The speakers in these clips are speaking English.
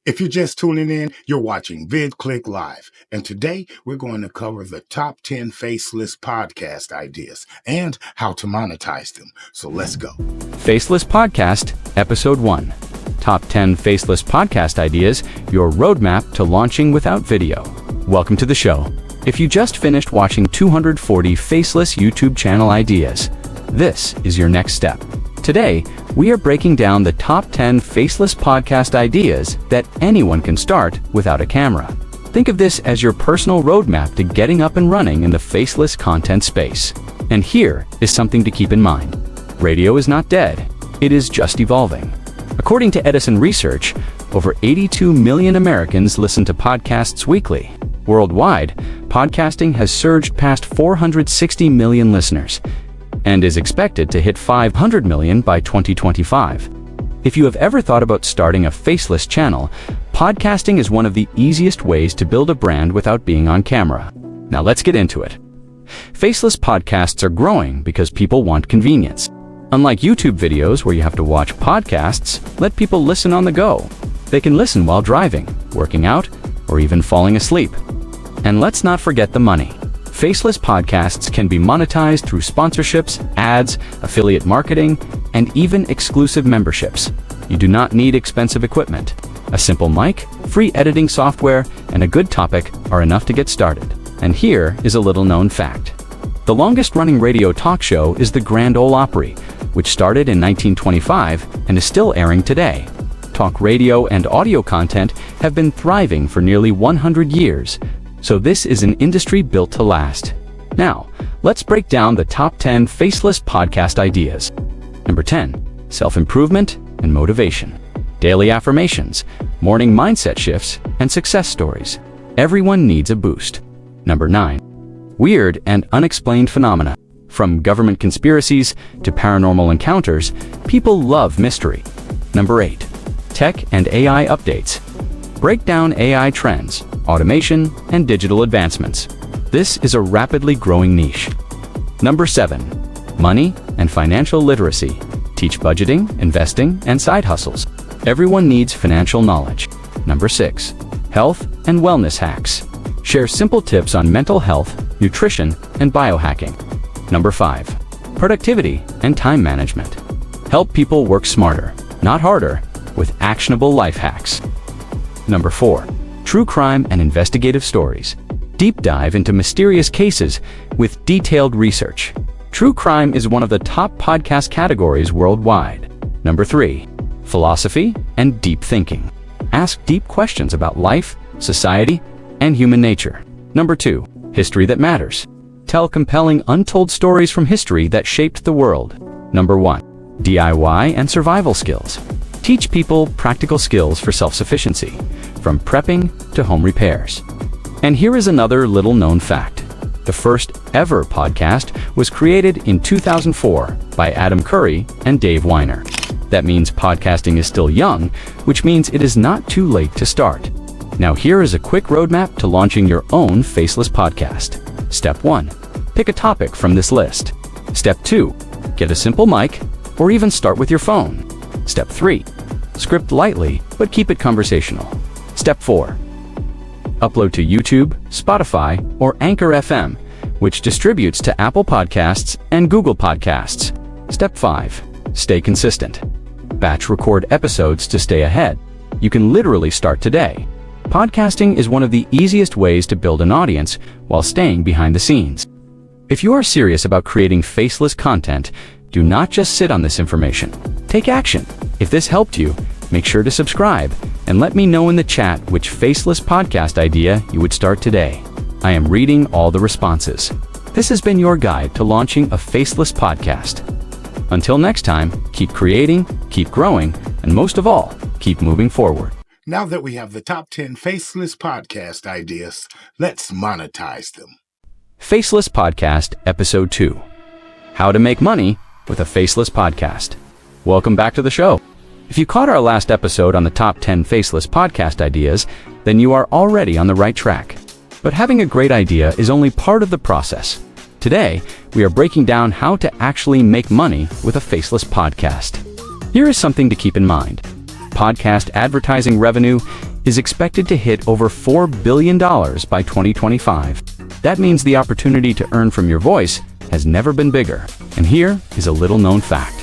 If you're just tuning in, you're watching VidClick Live, and today we're going to cover the top 10 faceless podcast ideas and how to monetize them. So let's go. Faceless Podcast, Episode 1. Top 10 Faceless Podcast Ideas, your roadmap to launching without video. Welcome to the show. If you just finished watching 240 Faceless YouTube channel ideas, this is your next step. Today, we are breaking down the top 10 faceless podcast ideas that anyone can start without a camera. Think of this as your personal roadmap to getting up and running in the faceless content space. And here is something to keep in mind. Radio is not dead. It is just evolving. According to Edison Research, over 82 million Americans listen to podcasts weekly. Worldwide, podcasting has surged past 460 million listeners and is expected to hit 500 million by 2025. If you have ever thought about starting a faceless channel, podcasting is one of the easiest ways to build a brand without being on camera. Now let's get into it. Faceless podcasts are growing because people want convenience. Unlike YouTube videos where you have to watch podcasts, let people listen on the go. They can listen while driving, working out, or even falling asleep. And let's not forget the money. Faceless podcasts can be monetized through sponsorships, ads, affiliate marketing, and even exclusive memberships. You do not need expensive equipment. A simple mic, free editing software, and a good topic are enough to get started. And here is a little-known fact. The longest-running radio talk show is the Grand Ole Opry, which started in 1925 and is still airing today. Talk radio and audio content have been thriving for nearly 100 years, so this is an industry built to last. Now, let's break down the top 10 faceless podcast ideas. Number 10, self-improvement and motivation. Daily affirmations, morning mindset shifts, and success stories. Everyone needs a boost. Number 9, weird and unexplained phenomena. From government conspiracies to paranormal encounters, people love mystery. Number 8, tech and AI updates. Break down AI trends, automation, and digital advancements. This is a rapidly growing niche. Number 7, money and financial literacy. Teach budgeting, investing, and side hustles. Everyone needs financial knowledge. Number 6, health and wellness hacks. Share simple tips on mental health, nutrition, and biohacking. Number 5, productivity and time management. Help people work smarter, not harder, with actionable life hacks. Number 4, true crime and investigative stories. Deep dive into mysterious cases with detailed research. True crime is one of the top podcast categories worldwide. Number 3, philosophy and deep thinking. Ask deep questions about life, society, and human nature. Number 2, history that matters. Tell compelling untold stories from history that shaped the world. Number 1, DIY and survival skills. Teach people practical skills for self-sufficiency, from prepping to home repairs. And here is another little-known fact. The first ever podcast was created in 2004 by Adam Curry and Dave Weiner. That means podcasting is still young, which means it is not too late to start. Now here is a quick roadmap to launching your own faceless podcast. Step 1, pick a topic from this list. Step 2, get a simple mic, or even start with your phone. Step 3, script lightly, but keep it conversational. Step 4, upload to YouTube, Spotify, or Anchor FM, which distributes to Apple Podcasts and Google Podcasts. Step 5, stay consistent. Batch record episodes to stay ahead. You can literally start today. Podcasting is one of the easiest ways to build an audience while staying behind the scenes. If you are serious about creating faceless content, do not just sit on this information. Take action. If this helped you, make sure to subscribe and let me know in the chat which faceless podcast idea you would start today. I am reading all the responses. This has been your guide to launching a faceless podcast. Until next time, keep creating, keep growing, and most of all, keep moving forward. Now that we have the top 10 faceless podcast ideas, let's monetize them. Faceless Podcast, Episode 2. How to make money with a faceless podcast. Welcome back to the show. If you caught our last episode on the top 10 faceless podcast ideas, then you are already on the right track. But having a great idea is only part of the process. Today, we are breaking down how to actually make money with a faceless podcast. Here is something to keep in mind. Podcast advertising revenue is expected to hit over $4 billion by 2025. That means the opportunity to earn from your voice has never been bigger. And here is a little-known fact.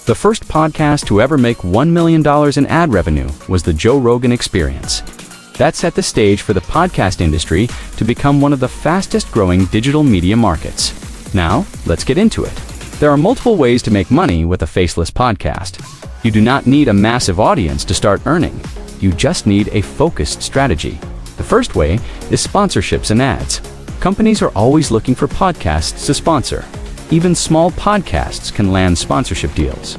The first podcast to ever make $1 million in ad revenue was the Joe Rogan Experience. That set the stage for the podcast industry to become one of the fastest-growing digital media markets. Now, let's get into it. There are multiple ways to make money with a faceless podcast. You do not need a massive audience to start earning. You just need a focused strategy. The first way is sponsorships and ads. Companies are always looking for podcasts to sponsor. Even small podcasts can land sponsorship deals.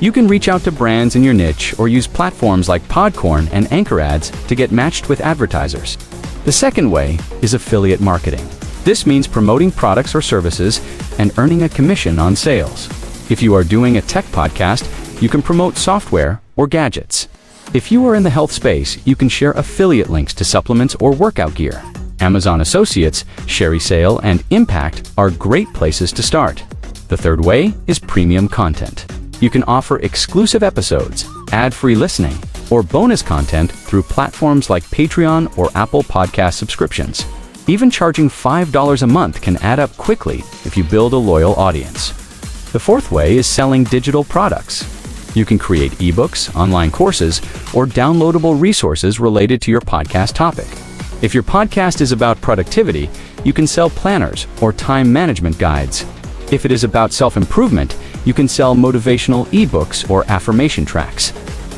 You can reach out to brands in your niche or use platforms like Podcorn and Anchor Ads to get matched with advertisers. The second way is affiliate marketing. This means promoting products or services and earning a commission on sales. If you are doing a tech podcast, you can promote software or gadgets. If you are in the health space, you can share affiliate links to supplements or workout gear. Amazon Associates, ShareSale, and Impact are great places to start. The third way is premium content. You can offer exclusive episodes, ad-free listening, or bonus content through platforms like Patreon or Apple Podcast subscriptions. Even charging $5 a month can add up quickly if you build a loyal audience. The fourth way is selling digital products. You can create ebooks, online courses, or downloadable resources related to your podcast topic. If your podcast is about productivity, you can sell planners or time management guides. If it is about self-improvement, you can sell motivational ebooks or affirmation tracks.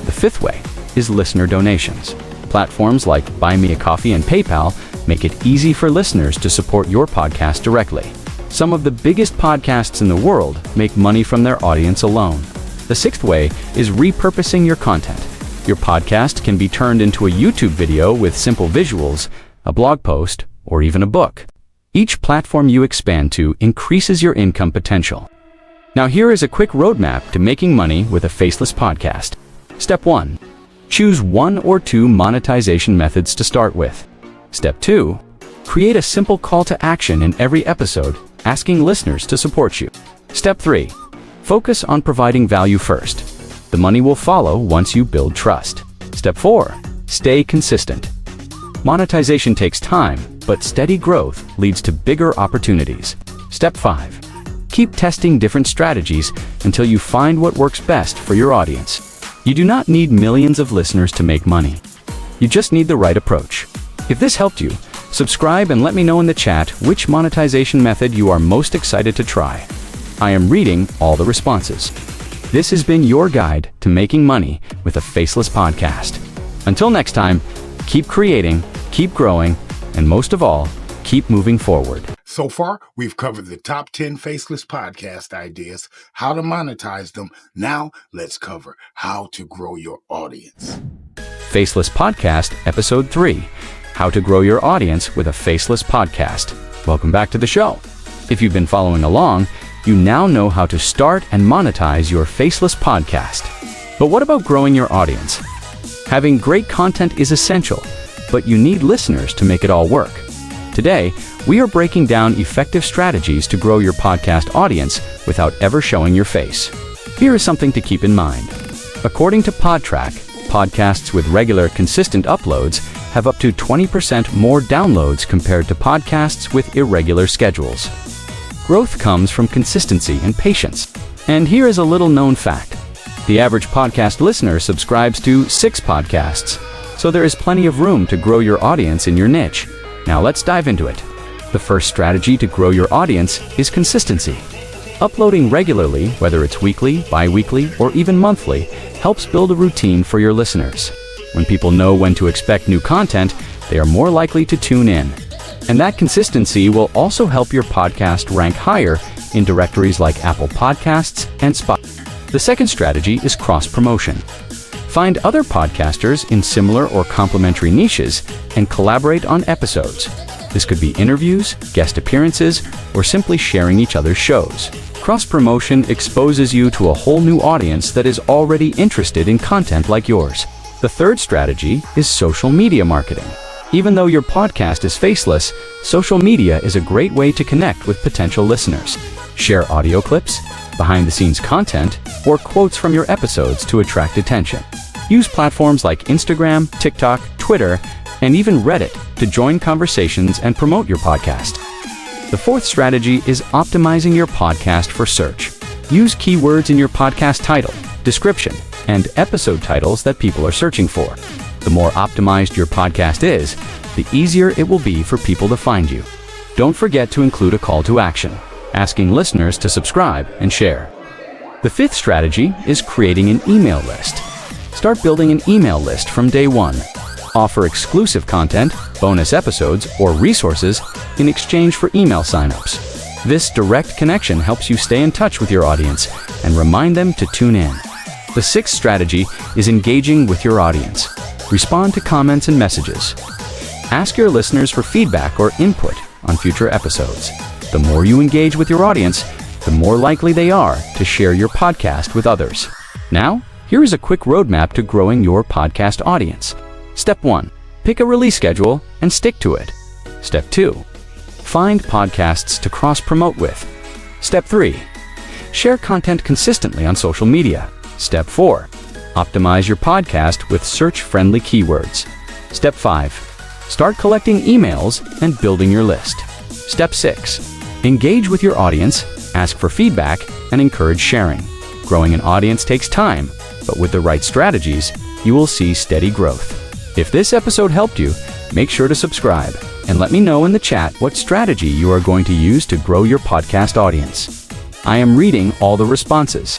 The fifth way is listener donations. Platforms like Buy Me a Coffee and PayPal make it easy for listeners to support your podcast directly. Some of the biggest podcasts in the world make money from their audience alone. The sixth way is repurposing your content. Your podcast can be turned into a YouTube video with simple visuals, a blog post, or even a book. Each platform you expand to increases your income potential. Now here is a quick roadmap to making money with a faceless podcast. Step 1. Choose one or two monetization methods to start with. Step 2. Create a simple call to action in every episode, asking listeners to support you. Step 3. Focus on providing value first. The money will follow once you build trust. Step 4. Stay consistent. Monetization takes time, but steady growth leads to bigger opportunities. Step 5. Keep testing different strategies until you find what works best for your audience. You do not need millions of listeners to make money. You just need the right approach. If this helped you, subscribe and let me know in the chat which monetization method you are most excited to try. I am reading all the responses. This has been your guide to making money with a faceless podcast. Until next time, keep creating, keep growing, and most of all, keep moving forward. So far, we've covered the top 10 faceless podcast ideas, how to monetize them. Now, let's cover how to grow your audience. Faceless Podcast, Episode 3, How to Grow Your Audience with a Faceless Podcast. Welcome back to the show. If you've been following along, you now know how to start and monetize your faceless podcast. But what about growing your audience? Having great content is essential, but you need listeners to make it all work. Today, we are breaking down effective strategies to grow your podcast audience without ever showing your face. Here is something to keep in mind. According to PodTrack, podcasts with regular, consistent uploads have up to 20% more downloads compared to podcasts with irregular schedules. Growth comes from consistency and patience. And here is a little-known fact. The average podcast listener subscribes to 6 podcasts, so there is plenty of room to grow your audience in your niche. Now let's dive into it. The first strategy to grow your audience is consistency. Uploading regularly, whether it's weekly, bi-weekly, or even monthly, helps build a routine for your listeners. When people know when to expect new content, they are more likely to tune in. And that consistency will also help your podcast rank higher in directories like Apple Podcasts and Spotify. The second strategy is cross-promotion. Find other podcasters in similar or complementary niches and collaborate on episodes. This could be interviews, guest appearances, or simply sharing each other's shows. Cross-promotion exposes you to a whole new audience that is already interested in content like yours. The third strategy is social media marketing. Even though your podcast is faceless, social media is a great way to connect with potential listeners. Share audio clips, behind-the-scenes content, or quotes from your episodes to attract attention. Use platforms like Instagram, TikTok, Twitter, and even Reddit to join conversations and promote your podcast. The fourth strategy is optimizing your podcast for search. Use keywords in your podcast title, description, and episode titles that people are searching for. The more optimized your podcast is, the easier it will be for people to find you. Don't forget to include a call to action, asking listeners to subscribe and share. The fifth strategy is creating an email list. Start building an email list from day one. Offer exclusive content, bonus episodes, or resources in exchange for email signups. This direct connection helps you stay in touch with your audience and remind them to tune in. The sixth strategy is engaging with your audience. Respond to comments and messages. Ask your listeners for feedback or input on future episodes. The more you engage with your audience, the more likely they are to share your podcast with others. Now, here is a quick roadmap to growing your podcast audience. Step 1. Pick a release schedule and stick to it. Step 2. Find podcasts to cross-promote with. Step 3. Share content consistently on social media. Step 4. Optimize your podcast with search-friendly keywords. Step 5. Start collecting emails and building your list. Step 6. Engage with your audience, ask for feedback, and encourage sharing. Growing an audience takes time, but with the right strategies, you will see steady growth. If this episode helped you, make sure to subscribe and let me know in the chat what strategy you are going to use to grow your podcast audience. I am reading all the responses.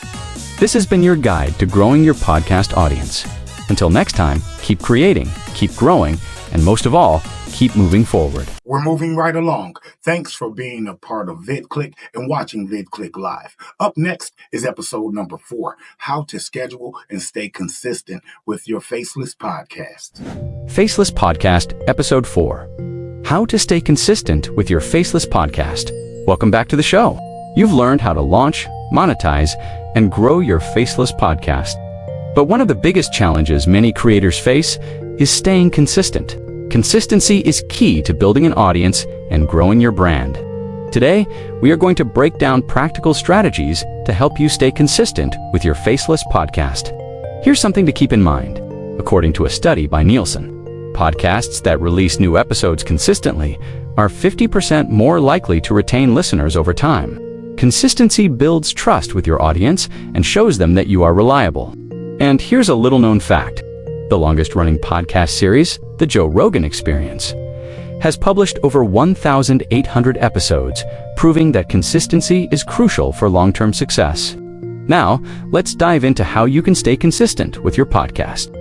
This has been your guide to growing your podcast audience. Until next time, keep creating, keep growing, and most of all, keep moving forward. We're moving right along. Thanks for being a part of VidClick and watching VidClick Live. Up next is episode number 4, how to schedule and stay consistent with your Faceless podcast. Faceless Podcast, Episode 4. How to stay consistent with your Faceless podcast. Welcome back to the show. You've learned how to launch, monetize, and grow your Faceless podcast. But one of the biggest challenges many creators face is staying consistent. Consistency is key to building an audience and growing your brand. Today, we are going to break down practical strategies to help you stay consistent with your Faceless podcast. Here's something to keep in mind. According to a study by Nielsen, podcasts that release new episodes consistently are 50% more likely to retain listeners over time. Consistency builds trust with your audience and shows them that you are reliable. And here's a little-known fact. The longest-running podcast series, The Joe Rogan Experience, has published over 1,800 episodes, proving that consistency is crucial for long-term success. Now, let's dive into how you can stay consistent with your podcast.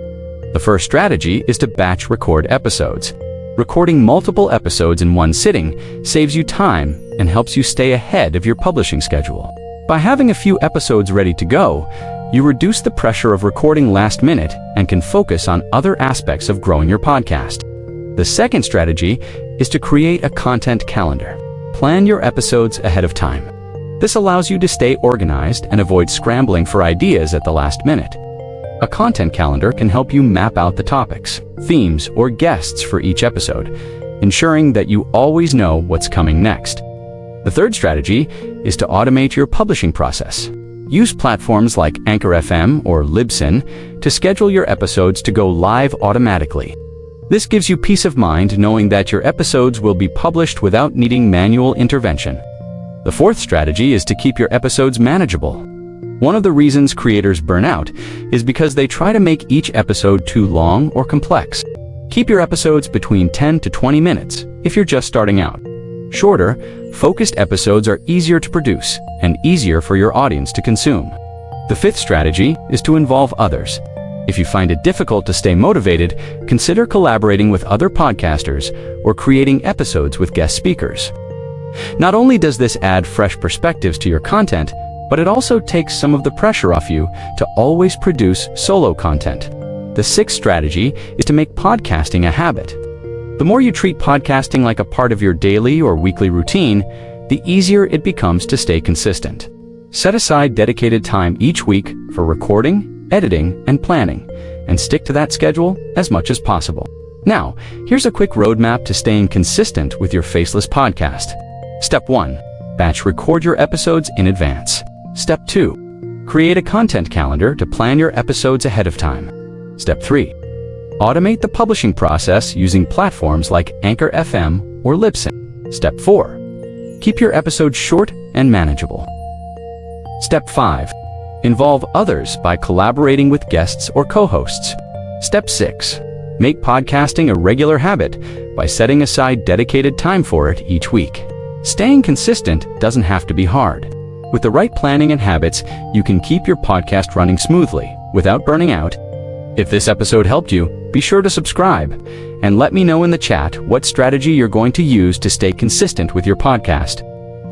The first strategy is to batch record episodes. Recording multiple episodes in one sitting saves you time and helps you stay ahead of your publishing schedule. By having a few episodes ready to go, you reduce the pressure of recording last minute and can focus on other aspects of growing your podcast. The second strategy is to create a content calendar. Plan your episodes ahead of time. This allows you to stay organized and avoid scrambling for ideas at the last minute. A content calendar can help you map out the topics, themes, or guests for each episode, ensuring that you always know what's coming next. The third strategy is to automate your publishing process. Use platforms like Anchor FM or Libsyn to schedule your episodes to go live automatically. This gives you peace of mind knowing that your episodes will be published without needing manual intervention. The fourth strategy is to keep your episodes manageable. One of the reasons creators burn out is because they try to make each episode too long or complex. Keep your episodes between 10 to 20 minutes if you're just starting out. Shorter, focused episodes are easier to produce and easier for your audience to consume. The fifth strategy is to involve others. If you find it difficult to stay motivated, consider collaborating with other podcasters or creating episodes with guest speakers. Not only does this add fresh perspectives to your content, but it also takes some of the pressure off you to always produce solo content. The sixth strategy is to make podcasting a habit. The more you treat podcasting like a part of your daily or weekly routine, the easier it becomes to stay consistent. Set aside dedicated time each week for recording, editing, and planning, and stick to that schedule as much as possible. Now, here's a quick roadmap to staying consistent with your Faceless podcast. Step 1. Batch record your episodes in advance. Step 2. Create a content calendar to plan your episodes ahead of time. Step 3. Automate the publishing process using platforms like Anchor FM or Libsyn. Step 4. Keep your episodes short and manageable. Step 5. Involve others by collaborating with guests or co-hosts. Step 6. Make podcasting a regular habit by setting aside dedicated time for it each week. Staying consistent doesn't have to be hard. With the right planning and habits, you can keep your podcast running smoothly without burning out. If this episode helped you, be sure to subscribe and let me know in the chat what strategy you're going to use to stay consistent with your podcast.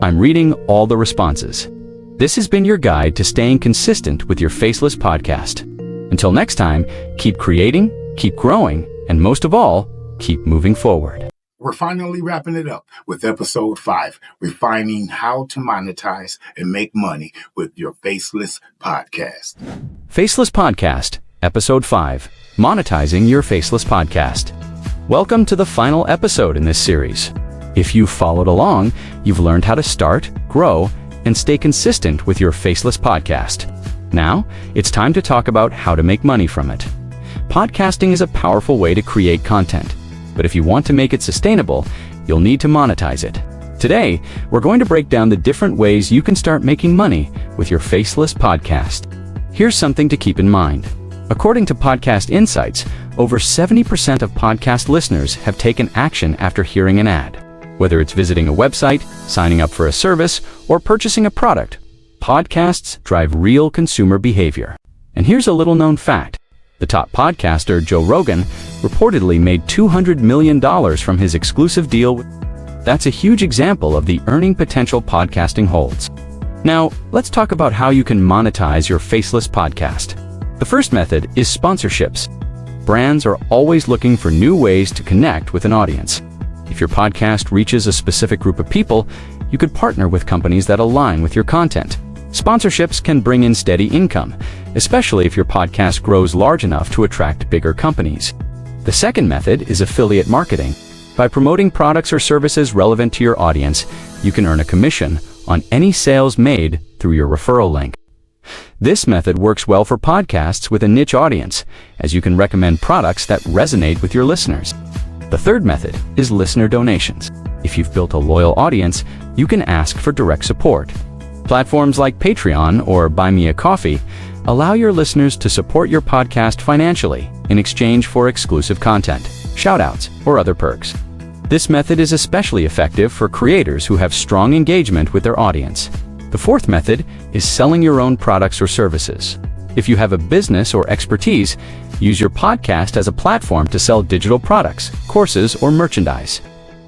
I'm reading all the responses. This has been your guide to staying consistent with your Faceless podcast. Until next time, keep creating, keep growing, and most of all, keep moving forward. We're finally wrapping it up with episode 5, refining how to monetize and make money with your Faceless podcast. Faceless Podcast, Episode 5, Monetizing Your Faceless Podcast. Welcome to the final episode in this series. If you've followed along, you've learned how to start, grow, and stay consistent with your Faceless podcast. Now, it's time to talk about how to make money from it. Podcasting is a powerful way to create content, but if you want to make it sustainable, you'll need to monetize it. Today, we're going to break down the different ways you can start making money with your Faceless podcast. Here's something to keep in mind. According to Podcast Insights, over 70% of podcast listeners have taken action after hearing an ad. Whether it's visiting a website, signing up for a service, or purchasing a product, podcasts drive real consumer behavior. And here's a little-known fact. The top podcaster, Joe Rogan, reportedly made $200 million from his exclusive deal with... That's a huge example of the earning potential podcasting holds. Now, let's talk about how you can monetize your Faceless podcast. The first method is sponsorships. Brands are always looking for new ways to connect with an audience. If your podcast reaches a specific group of people, you could partner with companies that align with your content. Sponsorships can bring in steady income, especially if your podcast grows large enough to attract bigger companies. The second method is affiliate marketing. By promoting products or services relevant to your audience, you can earn a commission on any sales made through your referral link. This method works well for podcasts with a niche audience, as you can recommend products that resonate with your listeners. The third method is listener donations. If you've built a loyal audience, you can ask for direct support. Platforms like Patreon or Buy Me a Coffee allow your listeners to support your podcast financially in exchange for exclusive content, shoutouts, or other perks. This method is especially effective for creators who have strong engagement with their audience. The fourth method is selling your own products or services. If you have a business or expertise, use your podcast as a platform to sell digital products, courses, or merchandise.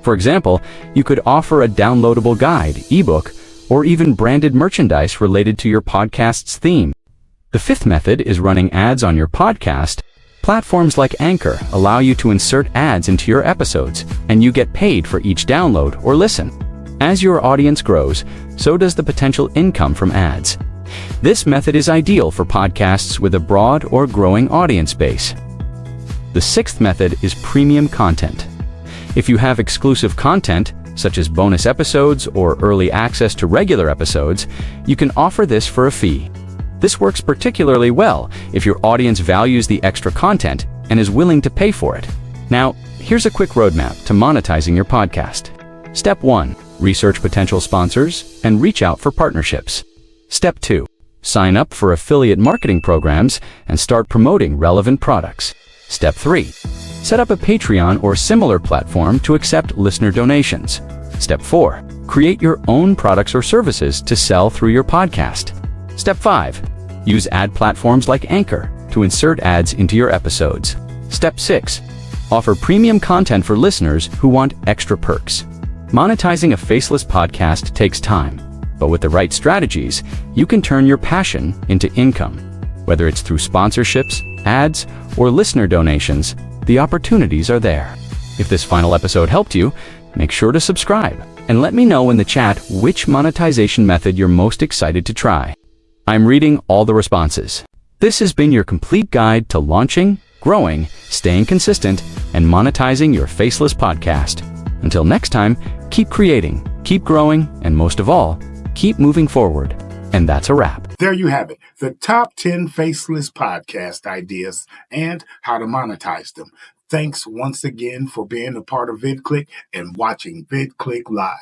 For example, you could offer a downloadable guide, ebook, or even branded merchandise related to your podcast's theme. The fifth method is running ads on your podcast. Platforms like Anchor allow you to insert ads into your episodes, and you get paid for each download or listen. As your audience grows, so does the potential income from ads. This method is ideal for podcasts with a broad or growing audience base. The sixth method is premium content. If you have exclusive content, such as bonus episodes or early access to regular episodes, you can offer this for a fee. This works particularly well if your audience values the extra content and is willing to pay for it. Now, here's a quick roadmap to monetizing your podcast. Step 1. Research potential sponsors and reach out for partnerships. Step 2. Sign up for affiliate marketing programs and start promoting relevant products. Step 3. Set up a Patreon or similar platform to accept listener donations. Step 4. Create your own products or services to sell through your podcast. Step 5. Use ad platforms like Anchor to insert ads into your episodes. Step 6. Offer premium content for listeners who want extra perks. Monetizing a Faceless podcast takes time, but with the right strategies, you can turn your passion into income. Whether it's through sponsorships, ads, or listener donations, the opportunities are there. If this final episode helped you, make sure to subscribe and let me know in the chat which monetization method you're most excited to try. I'm reading all the responses. This has been your complete guide to launching, growing, staying consistent, and monetizing your Faceless podcast. Until next time, keep creating, keep growing, and most of all, keep moving forward. And that's a wrap. There you have it, the top 10 faceless podcast ideas and how to monetize them. Thanks once again for being a part of VidClick and watching VidClick Live.